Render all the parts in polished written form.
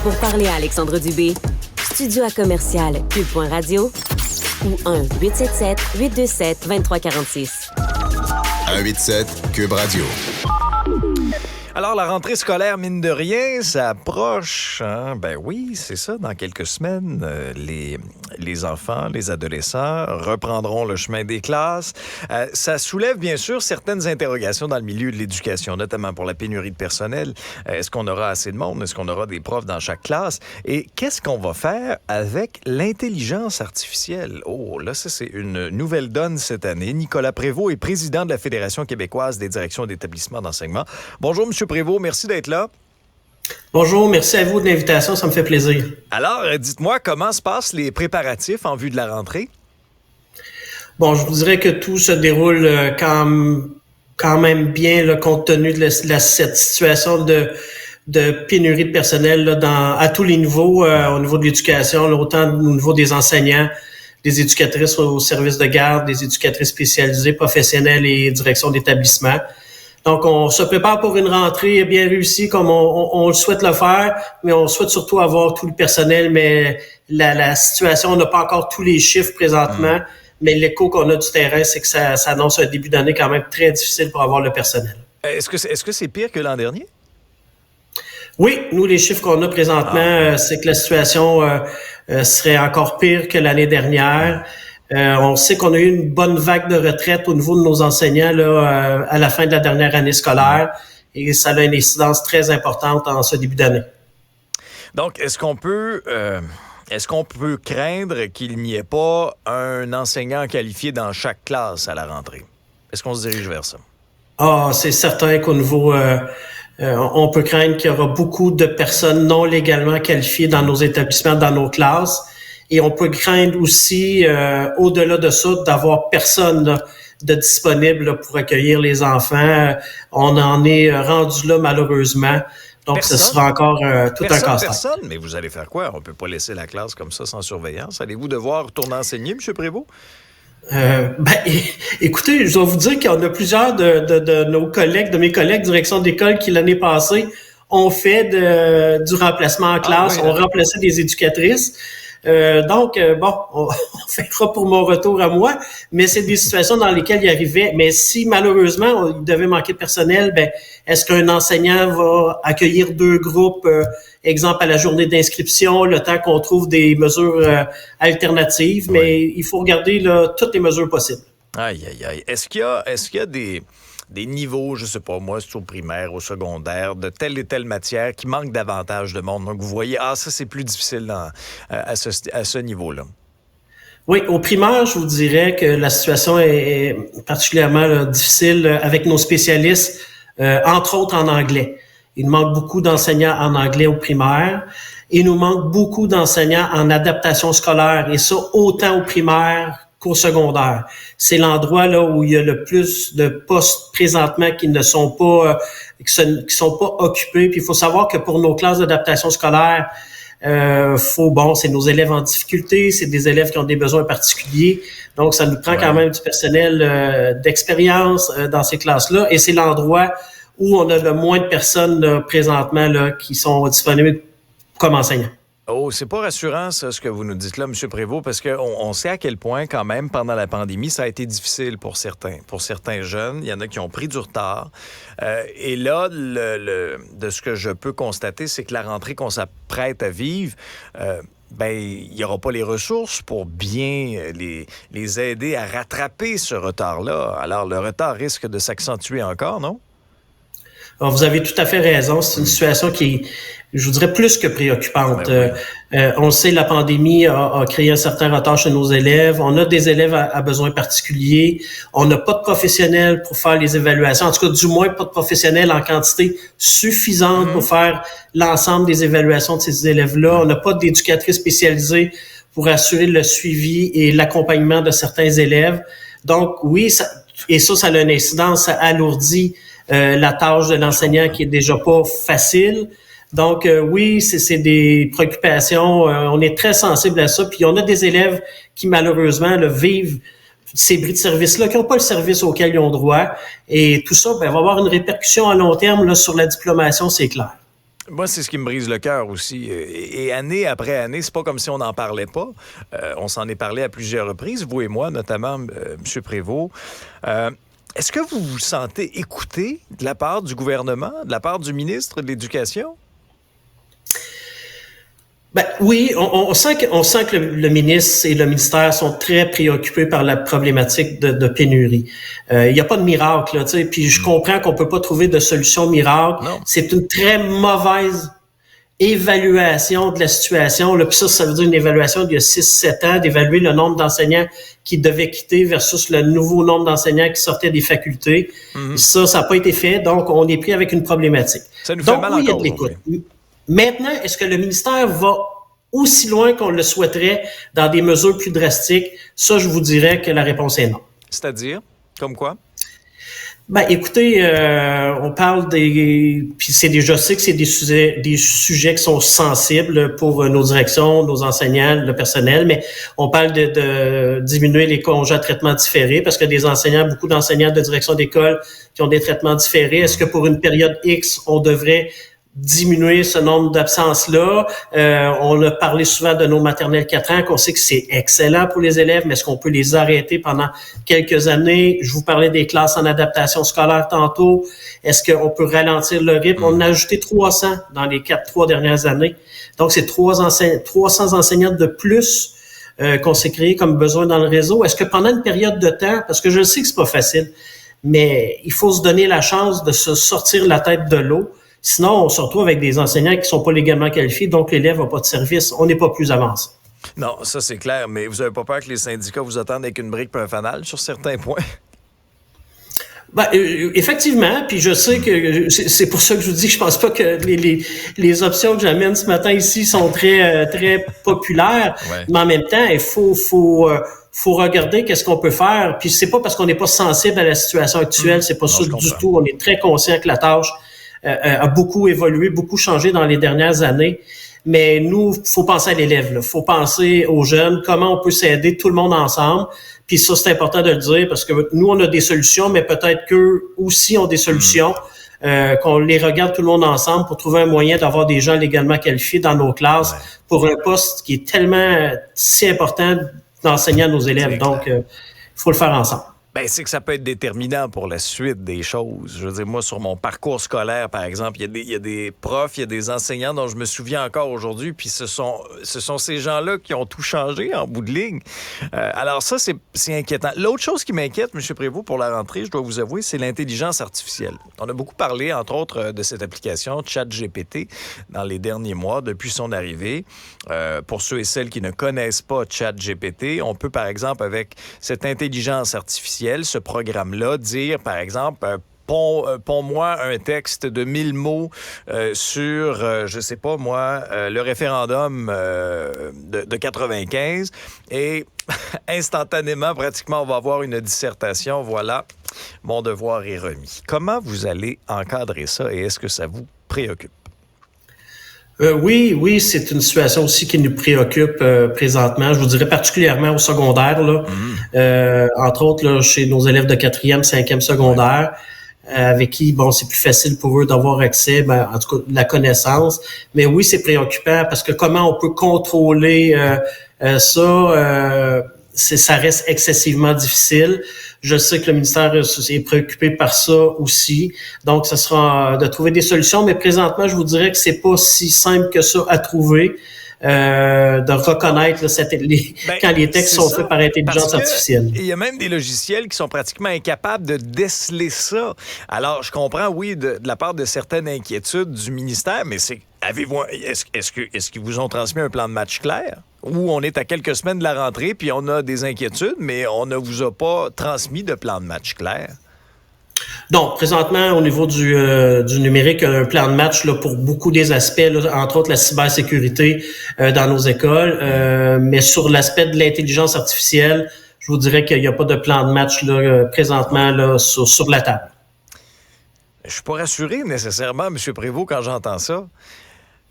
Pour parler à Alexandre Dubé, studio à commercial cube.radio ou 1-877-827-2346. 187 Cube Radio. Alors, la rentrée scolaire, mine de rien, ça approche. Hein? Ben oui, c'est ça. Dans quelques semaines, les enfants, les adolescents reprendront le chemin des classes. Ça soulève, bien sûr, certaines interrogations dans le milieu de l'éducation, notamment pour la pénurie de personnel. Est-ce qu'on aura assez de monde? Est-ce qu'on aura des profs dans chaque classe? Et qu'est-ce qu'on va faire avec l'intelligence artificielle? Oh, là, ça, c'est une nouvelle donne cette année. Nicolas Prévost est président de la Fédération québécoise des directions d'établissements d'enseignement. Bonjour, M. Prévost, merci d'être là. Bonjour, merci à vous de l'invitation, ça me fait plaisir. Alors, dites-moi, comment se passent les préparatifs en vue de la rentrée? Bon, je vous dirais que tout se déroule quand même bien, là, compte tenu de cette situation de pénurie de personnel là, à tous les niveaux, au niveau de l'éducation, là, autant au niveau des enseignants, des éducatrices au service de garde, des éducatrices spécialisées, professionnelles et direction d'établissement. Donc, on se prépare pour une rentrée bien réussie comme on le souhaite le faire, mais on souhaite surtout avoir tout le personnel, mais la situation, on n'a pas encore tous les chiffres présentement, mais l'écho qu'on a du terrain, c'est que ça annonce un début d'année quand même très difficile pour avoir le personnel. Est-ce que c'est pire que l'an dernier? Oui, nous, les chiffres qu'on a présentement, c'est que la situation serait encore pire que l'année dernière. On sait qu'on a eu une bonne vague de retraite au niveau de nos enseignants là, à la fin de la dernière année scolaire et ça a une incidence très importante en ce début d'année. Donc, est-ce qu'on peut craindre qu'il n'y ait pas un enseignant qualifié dans chaque classe à la rentrée? Est-ce qu'on se dirige vers ça? C'est certain qu'au niveau... on peut craindre qu'il y aura beaucoup de personnes non légalement qualifiées dans nos établissements, dans nos classes. Et on peut craindre aussi, au-delà de ça, d'avoir personne là, de disponible là, pour accueillir les enfants. On en est rendu là, malheureusement. Donc, personne? Ce sera encore tout un casse-tête. Personne? Mais vous allez faire quoi? On peut pas laisser la classe comme ça sans surveillance. Allez-vous devoir retourner enseigner, M. Prévost? Écoutez, je dois vous dire qu'il y en a plusieurs de nos collègues, de mes collègues direction d'école qui, l'année passée, ont fait du remplacement en classe. On remplaçait des éducatrices. On fera pour mon retour à moi, mais c'est des situations dans lesquelles il arrivait. Mais si malheureusement il devait manquer de personnel, est-ce qu'un enseignant va accueillir 2 groupes, exemple à la journée d'inscription, le temps qu'on trouve des mesures alternatives, mais il faut regarder là, toutes les mesures possibles. Aïe, aïe, aïe. Est-ce qu'il y a des niveaux, je sais pas, moi, c'est au primaire, au secondaire, de telle et telle matière qui manque davantage de monde. Donc, vous voyez, ça, c'est plus difficile à ce niveau-là. Oui, au primaire, je vous dirais que la situation est particulièrement là, difficile avec nos spécialistes, entre autres en anglais. Il nous manque beaucoup d'enseignants en anglais au primaire. Il nous manque beaucoup d'enseignants en adaptation scolaire, et ça, autant au primaire qu'au secondaire. C'est l'endroit là où il y a le plus de postes présentement qui ne sont pas qui sont pas occupés. Puis il faut savoir que pour nos classes d'adaptation scolaire, c'est nos élèves en difficulté, c'est des élèves qui ont des besoins particuliers. Donc ça nous prend quand même du personnel d'expérience dans ces classes-là, et c'est l'endroit où on a le moins de personnes là, présentement là, qui sont disponibles comme enseignants. Oh, c'est pas rassurant, ça, ce que vous nous dites là, M. Prévost, parce qu'on sait à quel point, quand même, pendant la pandémie, ça a été difficile pour certains jeunes. Il y en a qui ont pris du retard. Et là, de ce que je peux constater, c'est que la rentrée qu'on s'apprête à vivre, il n'y aura pas les ressources pour bien les aider à rattraper ce retard-là. Alors, le retard risque de s'accentuer encore, non? Alors, vous avez tout à fait raison. C'est une situation qui est, je vous dirais, plus que préoccupante. On le sait, la pandémie a créé un certain retard chez nos élèves. On a des élèves à besoins particuliers. On n'a pas de professionnels pour faire les évaluations. En tout cas, du moins, pas de professionnels en quantité suffisante pour faire l'ensemble des évaluations de ces élèves-là. On n'a pas d'éducatrices spécialisées pour assurer le suivi et l'accompagnement de certains élèves. Donc, oui, ça a une incidence, ça alourdit la tâche de l'enseignant qui est déjà pas facile. Donc, oui, c'est des préoccupations. On est très sensible à ça. Puis, on a des élèves qui, malheureusement, vivent ces bris de service-là, qui n'ont pas le service auquel ils ont droit. Et tout ça va avoir une répercussion à long terme là, sur la diplomation, c'est clair. Moi, c'est ce qui me brise le cœur aussi. Et année après année, c'est pas comme si on n'en parlait pas. On s'en est parlé à plusieurs reprises, vous et moi, notamment, M. Prévost. Est-ce que vous vous sentez écouté de la part du gouvernement, de la part du ministre de l'Éducation? Ben, oui, on sent que le ministre et le ministère sont très préoccupés par la problématique de pénurie. Il n'y a pas de miracle, là, tu sais. Puis je comprends qu'on peut pas trouver de solution miracle. Non. C'est une très mauvaise évaluation de la situation. Là, puis ça veut dire une évaluation d'il y a 6-7 ans, d'évaluer le nombre d'enseignants qui devaient quitter versus le nouveau nombre d'enseignants qui sortaient des facultés. Ça n'a pas été fait. Donc, on est pris avec une problématique. Ça nous fait mal oui, il y a encore, de l'écoute. Maintenant, est-ce que le ministère va aussi loin qu'on le souhaiterait dans des mesures plus drastiques? Ça, je vous dirais que la réponse est non. C'est-à-dire? Comme quoi? Ben, écoutez, on parle puis je sais que c'est des sujets qui sont sensibles pour nos directions, nos enseignants, le personnel, mais on parle de diminuer les congés à traitement différé parce que beaucoup d'enseignants de direction d'école qui ont des traitements différés. Est-ce que pour une période X, on devrait diminuer ce nombre d'absences-là? On a parlé souvent de nos maternelles 4 ans, qu'on sait que c'est excellent pour les élèves, mais est-ce qu'on peut les arrêter pendant quelques années? Je vous parlais des classes en adaptation scolaire tantôt. Est-ce qu'on peut ralentir le rythme? On en a ajouté 300 dans les 3 dernières années. Donc, c'est 300 enseignants de plus qu'on s'est créé comme besoin dans le réseau. Est-ce que pendant une période de temps, parce que je sais que c'est pas facile, mais il faut se donner la chance de se sortir la tête de l'eau. Sinon, on se retrouve avec des enseignants qui sont pas légalement qualifiés, donc l'élève n'a pas de service. On n'est pas plus avancé. Non, ça c'est clair, mais vous n'avez pas peur que les syndicats vous attendent avec une brique et un fanal sur certains points? Ben, effectivement, puis je sais que c'est pour ça que je vous dis que je pense pas que les options que j'amène ce matin ici sont très populaires, Ouais. Mais en même temps, il faut regarder qu'est-ce qu'on peut faire. Puis c'est pas parce qu'on n'est pas sensible à la situation actuelle, c'est pas ça du tout. On est très conscient que la tâche a beaucoup évolué, beaucoup changé dans les dernières années. Mais nous, faut penser à l'élève, là. Faut penser aux jeunes, comment on peut s'aider tout le monde ensemble. Puis ça, c'est important de le dire parce que nous, on a des solutions, mais peut-être qu'eux aussi ont des solutions. Qu'on les regarde tout le monde ensemble pour trouver un moyen d'avoir des gens légalement qualifiés dans nos classes pour un poste qui est tellement si important d'enseigner à nos élèves. Donc, il faut le faire ensemble. Ben, c'est que ça peut être déterminant pour la suite des choses. Je veux dire, moi, sur mon parcours scolaire, par exemple, il y a des profs, il y a des enseignants dont je me souviens encore aujourd'hui, puis ce sont ces gens-là qui ont tout changé en bout de ligne. Alors ça, c'est inquiétant. L'autre chose qui m'inquiète, M. Prévost, pour la rentrée, je dois vous avouer, c'est l'intelligence artificielle. On a beaucoup parlé, entre autres, de cette application ChatGPT dans les derniers mois, depuis son arrivée. Pour ceux et celles qui ne connaissent pas ChatGPT, on peut, par exemple, avec cette intelligence artificielle, ce programme-là, dire, par exemple, ponds-moi un texte de 1000 mots sur, je sais pas moi, le référendum de 95 et instantanément, pratiquement, on va avoir une dissertation. Voilà, mon devoir est remis. Comment vous allez encadrer ça et est-ce que ça vous préoccupe? Oui, c'est une situation aussi qui nous préoccupe présentement. Je vous dirais particulièrement au secondaire, là. Entre autres, là, chez nos élèves de 4e, 5e secondaire, avec qui, bon, c'est plus facile pour eux d'avoir accès, en tout cas, la connaissance. Mais oui, c'est préoccupant parce que comment on peut contrôler ça, ça reste excessivement difficile. Je sais que le ministère est préoccupé par ça aussi. Donc, ce sera de trouver des solutions. Mais présentement, je vous dirais que c'est pas si simple que ça à trouver. De reconnaître là, quand les textes sont faits par intelligence artificielle. Il y a même des logiciels qui sont pratiquement incapables de déceler ça. Alors, je comprends, oui, de la part de certaines inquiétudes du ministère, mais est-ce qu'ils vous ont transmis un plan de match clair? Où on est à quelques semaines de la rentrée, puis on a des inquiétudes, mais on ne vous a pas transmis de plan de match clair? Donc, présentement, au niveau du numérique, un plan de match là, pour beaucoup des aspects, là, entre autres la cybersécurité dans nos écoles. Mais sur l'aspect de l'intelligence artificielle, je vous dirais qu'il n'y a pas de plan de match là, présentement là, sur la table. Je suis pas rassuré nécessairement, M. Prévost, quand j'entends ça.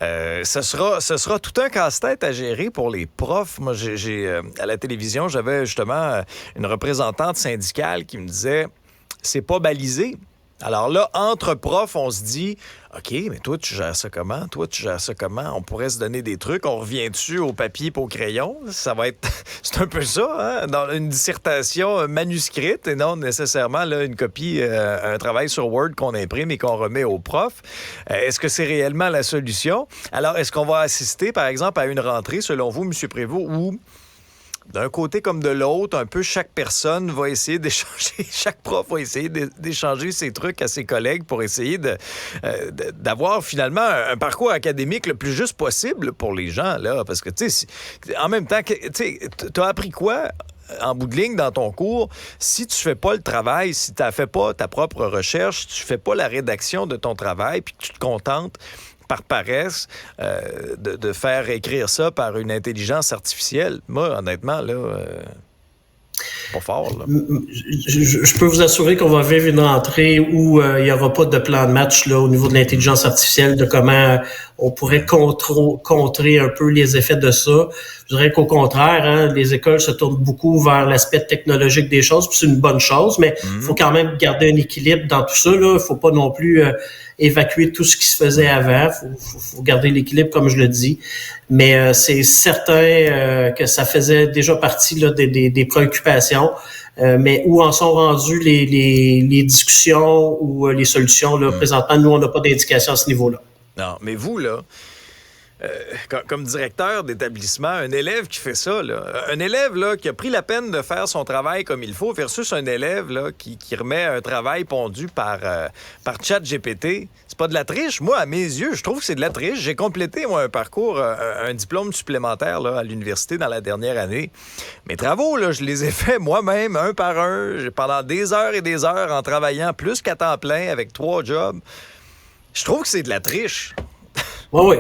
Ce sera tout un casse-tête à gérer pour les profs. Moi, à la télévision, j'avais justement une représentante syndicale qui me disait... C'est pas balisé. Alors là, entre profs, on se dit, OK, mais toi, tu gères ça comment? Toi, tu gères ça comment? On pourrait se donner des trucs. On revient dessus au papier et au crayon. Ça va être... C'est un peu ça, hein? Dans une dissertation manuscrite et non nécessairement là, une copie, un travail sur Word qu'on imprime et qu'on remet aux profs. Est-ce que c'est réellement la solution? Alors, est-ce qu'on va assister, par exemple, à une rentrée, selon vous, M. Prévost, où... d'un côté comme de l'autre, un peu chaque personne va essayer d'échanger, chaque prof va essayer d'échanger ses trucs à ses collègues pour essayer d'avoir finalement un parcours académique le plus juste possible pour les gens, là. Parce que, tu sais, en même temps, tu sais, t'as appris quoi en bout de ligne dans ton cours si tu fais pas le travail, si tu fais pas ta propre recherche, si tu fais pas la rédaction de ton travail, puis que tu te contentes par paresse, de faire écrire ça par une intelligence artificielle. Moi, honnêtement, là, pas fort, là. Je peux vous assurer qu'on va vivre une rentrée où il n'y aura pas de plan de match là, au niveau de l'intelligence artificielle, de comment on pourrait contrer un peu les effets de ça. Je dirais qu'au contraire, hein, les écoles se tournent beaucoup vers l'aspect technologique des choses, puis c'est une bonne chose, mais il faut quand même garder un équilibre dans tout ça. Il ne faut pas non plus évacuer tout ce qui se faisait avant. Faut garder l'équilibre, comme je le dis. Mais c'est certain que ça faisait déjà partie là, des préoccupations. Mais où en sont rendues les discussions ou les solutions, là, présentement, nous, on n'a pas d'indication à ce niveau-là. Non, mais vous, là, comme directeur d'établissement, un élève qui fait ça, là, un élève là, qui a pris la peine de faire son travail comme il faut versus un élève là, qui remet un travail pondu par ChatGPT, c'est pas de la triche? Moi, à mes yeux, je trouve que c'est de la triche. J'ai complété, moi, un parcours, un diplôme supplémentaire là, à l'université dans la dernière année. Mes travaux, là, je les ai faits moi-même, un par un, pendant des heures et des heures en travaillant plus qu'à temps plein avec 3 jobs. Je trouve que c'est de la triche. Oui,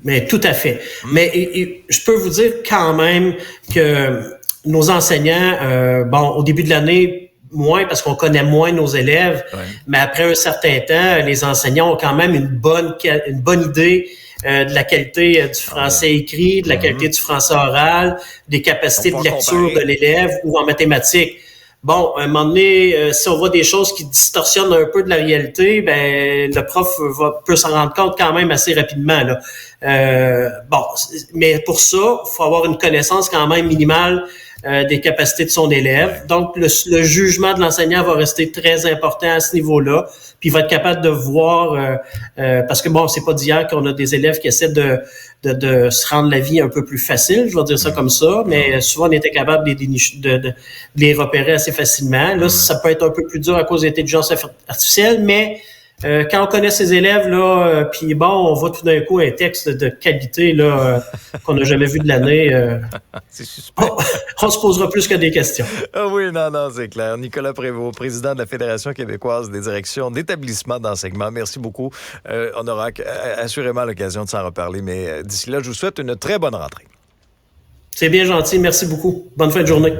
mais tout à fait. Mais je peux vous dire quand même que nos enseignants, au début de l'année, moins parce qu'on connaît moins nos élèves, mais après un certain temps, les enseignants ont quand même une bonne idée de la qualité du français écrit, de la qualité du français oral, des capacités de lecture de l'élève ou en mathématiques. Bon, à un moment donné, si on voit des choses qui distorsionnent un peu de la réalité, ben le prof peut s'en rendre compte quand même assez rapidement, là. Mais pour ça, il faut avoir une connaissance quand même minimale des capacités de son élève. Donc, le jugement de l'enseignant va rester très important à ce niveau-là. Puis, il va être capable de voir, parce que bon, c'est pas d'hier qu'on a des élèves qui essaient de se rendre la vie un peu plus facile, je vais dire ça comme ça, mais souvent on était capable de les repérer assez facilement. Là, ça peut être un peu plus dur à cause de l'intelligence artificielle, mais quand on connaît ses élèves, là, puis bon, on voit tout d'un coup un texte de qualité là qu'on n'a jamais vu de l'année. C'est suspect. On se posera plus que des questions. Ah oui, non, c'est clair. Nicolas Prévost, président de la Fédération québécoise des directions d'établissements d'enseignement. Merci beaucoup. On aura assurément l'occasion de s'en reparler, mais d'ici là, je vous souhaite une très bonne rentrée. C'est bien gentil. Merci beaucoup. Bonne fin de journée.